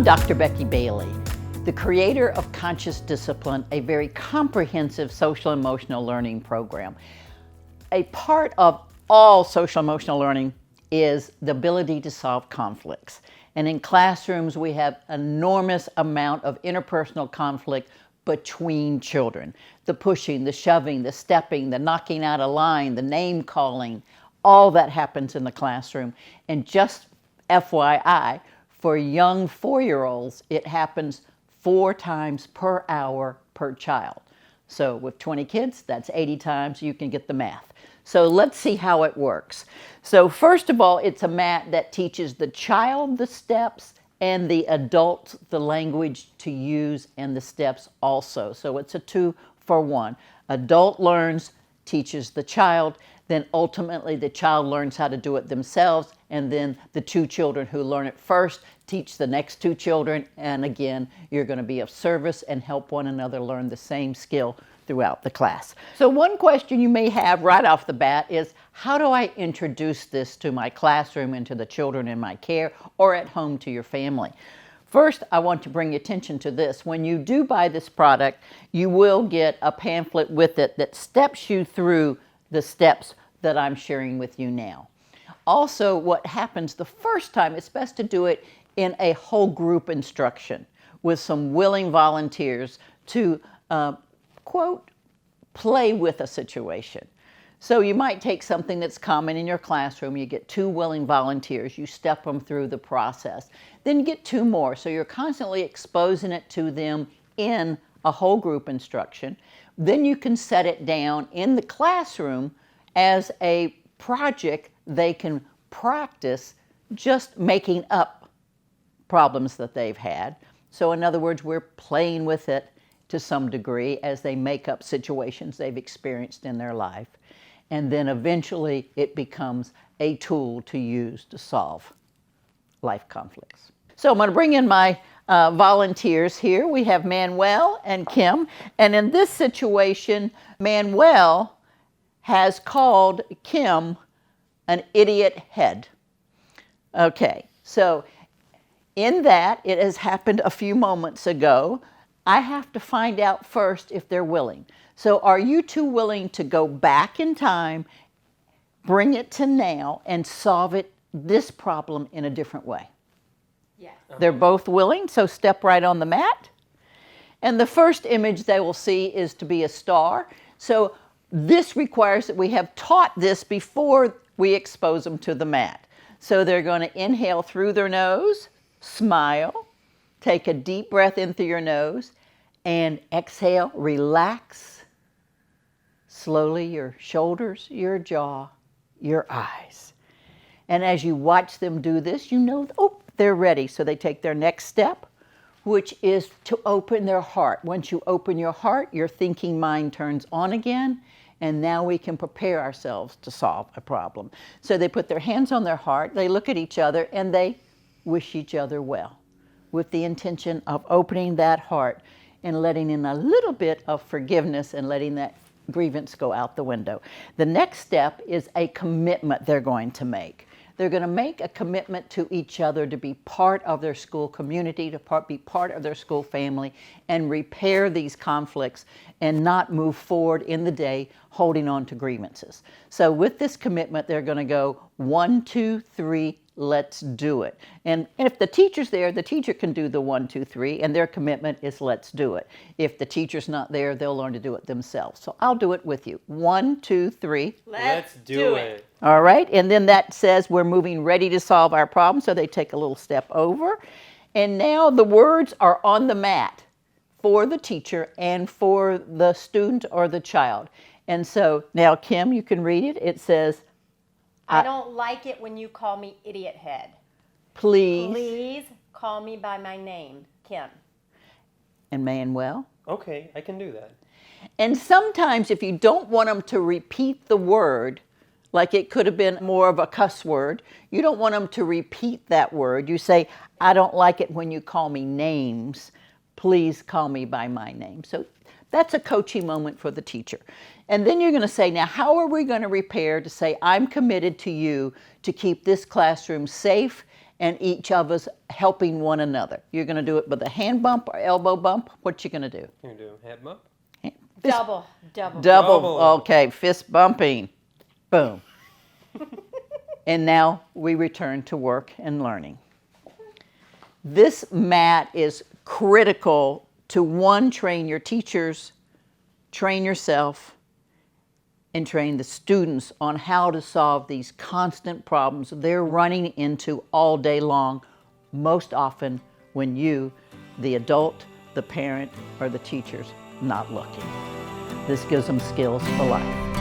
I'm Dr. Becky Bailey, the creator of Conscious Discipline, a very comprehensive social emotional learning program. A part of all social emotional learning is the ability to solve conflicts. And in classrooms, we have enormous amount of interpersonal conflict between children. The pushing, the shoving, the stepping, the knocking out of line, the name calling, all that happens in the classroom. And just FYI, for young 4-year-olds, it happens 4 times per hour per child. So with 20 kids, that's 80 times. You can get the math. So let's see how it works. So first of all, it's a mat that teaches the child the steps and the adult the language to use and the steps also. So it's a 2-for-1. Adult learns, teaches the child, then ultimately the child learns how to do it themselves, and then the 2 children who learn it first teach the next 2 children, and again, you're going to be of service and help one another learn the same skill throughout the class. So one question you may have right off the bat is, how do I introduce this to my classroom and to the children in my care or at home to your family? First, I want to bring attention to this. When you do buy this product, you will get a pamphlet with it that steps you through the steps that I'm sharing with you now. Also, what happens the first time, it's best to do it in a whole group instruction with some willing volunteers to, quote, play with a situation. So you might take something that's common in your classroom, you get 2 willing volunteers, you step them through the process, then you get 2 more. So you're constantly exposing it to them in a whole group instruction. Then you can set it down in the classroom as a project they can practice just making up problems that they've had. So in other words, we're playing with it to some degree as they make up situations they've experienced in their life. And then eventually it becomes a tool to use to solve life conflicts. So I'm going to bring in my volunteers here. We have Manuel and Kim. And in this situation, Manuel has called Kim an idiot head. Okay, so in that, it has happened a few moments ago. I have to find out first if they're willing. So are you 2 willing to go back in time, bring it to now, and solve this problem in a different way? Yes. They're both willing, so step right on the mat. And the first image they will see is to be a star. So this requires that we have taught this before we expose them to the mat. So they're going to inhale through their nose, smile, take a deep breath in through your nose, and exhale, relax slowly your shoulders, your jaw, your eyes. And as you watch them do this, you know, oh, they're ready. So they take their next step, which is to open their heart. Once you open your heart, your thinking mind turns on again, and now we can prepare ourselves to solve a problem. So they put their hands on their heart, they look at each other, and they wish each other well, with the intention of opening that heart and letting in a little bit of forgiveness and letting that grievance go out the window. The next step is a commitment they're going to make. They're going to make a commitment to each other to be part of their school community, to be part of their school family, and repair these conflicts and not move forward in the day holding on to grievances. So with this commitment, they're going to go 1, 2, 3, let's do it. And if the teacher's there, the teacher can do the 1, 2, 3, and their commitment is let's do it. If the teacher's not there, they'll learn to do it themselves. So I'll do it with you. 1, 2, 3. Let's do it. All right, and then that says we're moving ready to solve our problem, so they take a little step over. And now the words are on the mat for the teacher and for the student or the child. And so now, Kim, you can read it. It says, I don't like it when you call me idiot head. Please Call me by my name, Kim. And Manuel. Okay, I can do that. And sometimes if you don't want them to repeat the word, like it could have been more of a cuss word, you don't want them to repeat that word. You say, I don't like it when you call me names. Please call me by my name. So that's a coaching moment for the teacher. And then you're going to say, now, how are we going to repair to say, I'm committed to you to keep this classroom safe and each of us helping one another. You're going to do it with a hand bump or elbow bump. What you going to do? You're going to do a head bump? Double. Double. Okay, fist bumping. Boom. And now we return to work and learning. This mat is critical to one, train your teachers, train yourself, and train the students on how to solve these constant problems they're running into all day long, most often when you, the adult, the parent, or the teacher's not looking. This gives them skills for life.